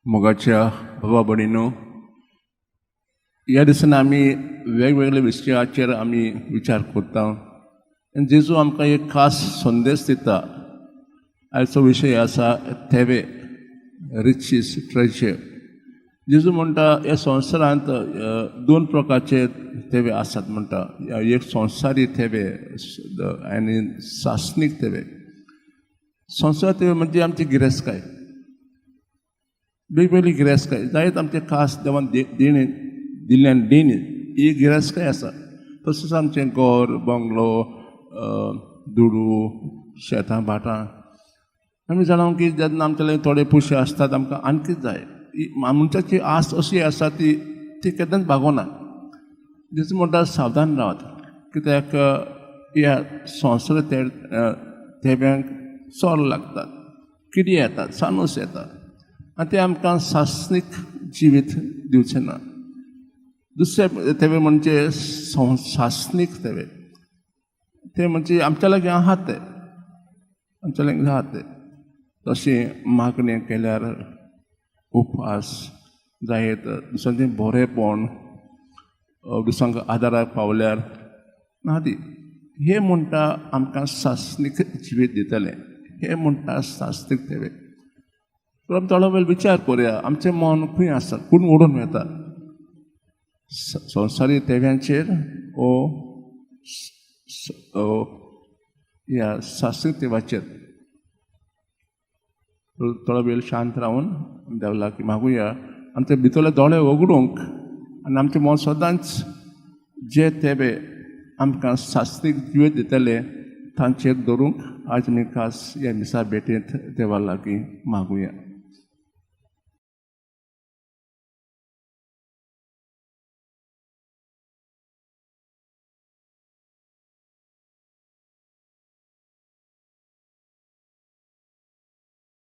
मोगाच्या भावा भयणींनो, ह्या दिसांनी आमी वेगवेगळ्या विशयाचेर आमी विचार करता आनी जेजू आमकां एक खास संदेश दिता. आयचो विशय आसा थेवे, रिचीस, ट्रेजर. जेजू म्हणटा ह्या संवसारांत दोन प्रकारचे थेवे आसात म्हणटा. एक संवसारी थेवे आनी सासनीक थेवे. संवसार थेवे म्हणजे आमची गिरेस्तकाय, वेगवेगळी गिरेस्तकाय. जायत आमचे खास देवान दिल्ल्यान देणी ही गिरेस्तकाय आसा. तशेंच आमचें घर, बंगलो, दुडू, शेतां भाटां. आमी जाणां की जेन्ना आमचे थोडे पयशे आसतात आमकां आनी जाय. मनशाची आस अशी आसा ती केन्नाच भागोना. जेजू म्हणटा सावधान रावात, कित्याक ह्या संवसार थेब्यांक चोर लागतात, किडी येतात, सानूस येतात आनी ते आमकां सासनीक जिवीत दिवचे ना. दुसरे थेवे म्हणजे सासनीक थेवे. ते म्हणजे आमच्या लागीं आहात ते, आमच्या लागीं आहात ते. तशें मागणें केल्यार उपास जायत, दुसऱ्यांचें बरेंपण, दुसऱ्यांक आदाराक पावल्यार ना ती. हे म्हणटा आमकां सासनीक जिवीत दितलें. हे म्हणटा सासनीक थेवे. पूण थोडो वेळ विचार करुया, आमचें मन खंय आसा, कोण ओडून वता, संवसारी थेव्यांचेर ह्या सासनीक थेवाचेर. थोडो वेळ शांत रावन देवला की मागुया आमचे भितरले दोळे उगडूंक आनी आमचें मन सदांच जे थेवे आमकां सासनीक जिवीत दितले तांचेर धरूंक आज आमी खास ह्या दिसा भेटेंत देवा लागीं मागुया.